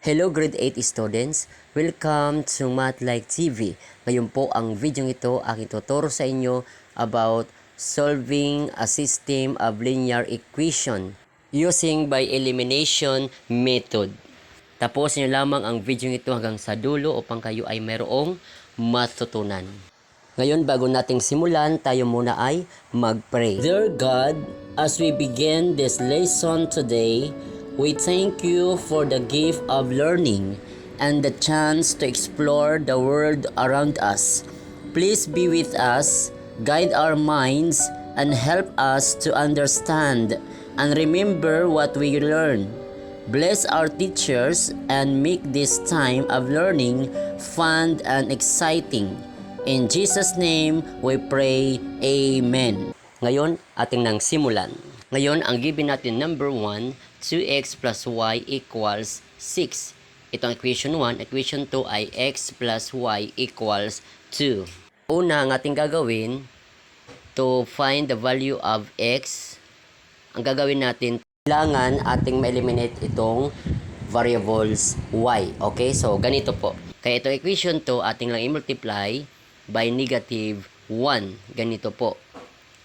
Hello grade 8 students, welcome to MathLike TV. Ngayon po ang video ito aking tuturo sa inyo about solving a system of linear equation using by elimination method. Tapusin niyo lamang ang video ito hanggang sa dulo upang kayo ay mayroong matutunan. Ngayon bago nating simulan, tayo muna ay mag-pray. Dear God, as we begin this lesson today, we thank you for the gift of learning and the chance to explore the world around us. Please be with us, guide our minds, and help us to understand and remember what we learn. Bless our teachers and make this time of learning fun and exciting. In Jesus' name, we pray, Amen. Ngayon, ating nang simulan. Ngayon, ang given natin number 1, 2x plus y equals 6. Itong equation 1, equation 2 ay x plus y equals 2. Una, ang ating gagawin to find the value of x, ang gagawin natin, kailangan ating ma-eliminate itong variables y. Okay, so ganito po. Kaya itong equation 2, ating lang i-multiply by negative 1. Ganito po.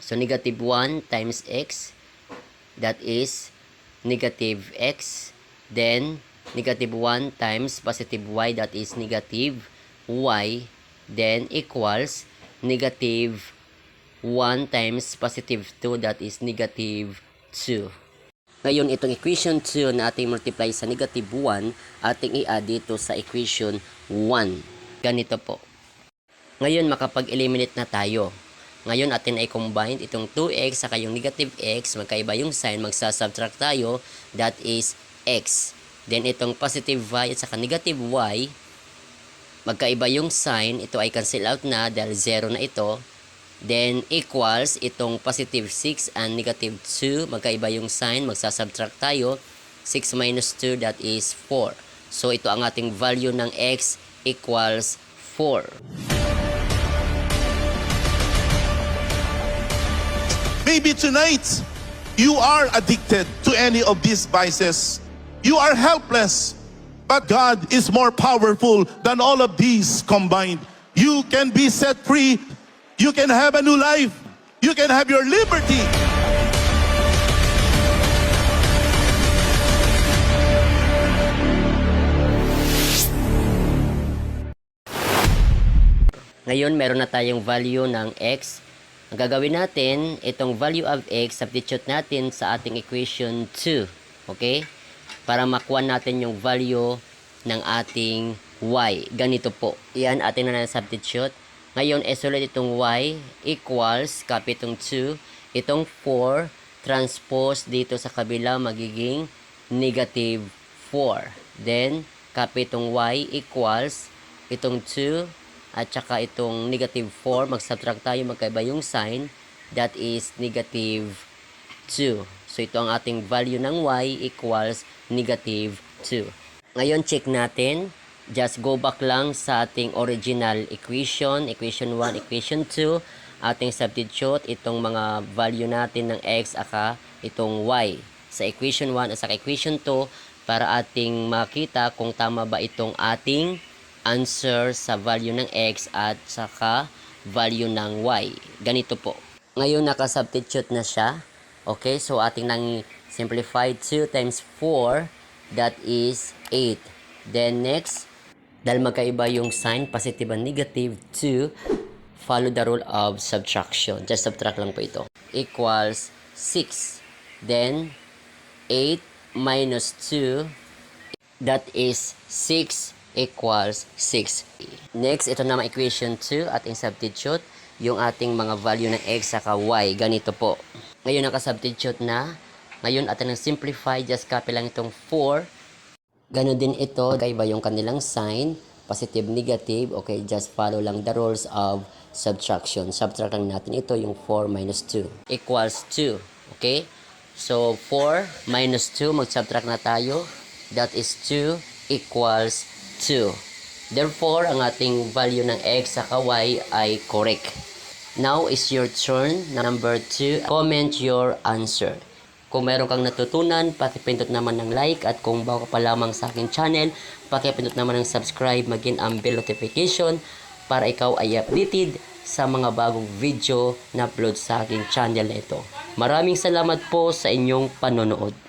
So negative 1 times x, that is negative x, then negative 1 times positive y, that is negative y, then equals negative 1 times positive 2, that is negative 2. Ngayon, itong equation 2 na ating multiply sa negative 1, ating i-add dito sa equation 1. Ganito po. Ngayon, makapag-eliminate na tayo. Ngayon, atin ay combine itong 2x saka yung negative x, magkaiba yung sign, magsasubtract tayo, that is x. Then, itong positive y at saka negative y, magkaiba yung sign, ito ay cancel out na dahil 0 na ito. Then, equals itong positive 6 and negative 2, magkaiba yung sign, magsasubtract tayo, 6 minus 2, that is 4. So, ito ang ating value ng x equals 4. Maybe tonight, you are addicted to any of these vices. You are helpless, but God is more powerful than all of these combined. You can be set free. You can have a new life. You can have your liberty. Ngayon, meron na tayong value ng x. Ang gagawin natin, itong value of x, substitute natin sa ating equation 2. Okay? Para makuha natin yung value ng ating y. Ganito po. Yan, atin na substitute. Ngayon, isolate itong y equals, copy itong 2. Itong 4, transpose dito sa kabila, magiging negative 4. Then, copy itong y equals, itong 2, at saka itong negative 4, mag-subtract tayo, magkaiba yung sign, that is negative 2. So, ito ang ating value ng y equals negative 2. Ngayon, check natin. Just go back lang sa ating original equation, equation 1, equation 2. Ating substitute itong mga value natin ng x aka itong y sa equation 1 at sa equation 2 para ating makita kung tama ba itong ating answer sa value ng x at saka value ng y. Ganito po. Ngayon naka-substitute na siya. Okay, so ating nang simplify 2 times 4, that is 8. Then next, dahil magkaiba yung sign, positive and negative, 2, follow the rule of subtraction. Just subtract lang po ito. Equals 6. Then 8 minus 2, that is 6 equals 6. Next, ito naman equation 2, ating substitute yung ating mga value ng x saka y. Ganito po. Ngayon, naka-substitute na. Ngayon, atin ang simplify, just copy lang itong 4. Ganon din ito, kaiba yung kanilang sign, positive, negative. Okay, just follow lang the rules of subtraction. Subtract lang natin ito, yung 4 minus 2. Equals 2. Okay? So, 4 minus 2, mag-subtract na tayo. That is 2 equals 2. Therefore, ang ating value ng x sa y ay correct. Now is your turn. Number 2, comment your answer. Kung meron kang natutunan, pakipindot naman ng like, at kung bago ka pa lamang sa aking channel, pakipindot naman ng subscribe, maging ang bell notification para ikaw ay updated sa mga bagong video na upload sa aking channel na ito. Maraming salamat po sa inyong panonood.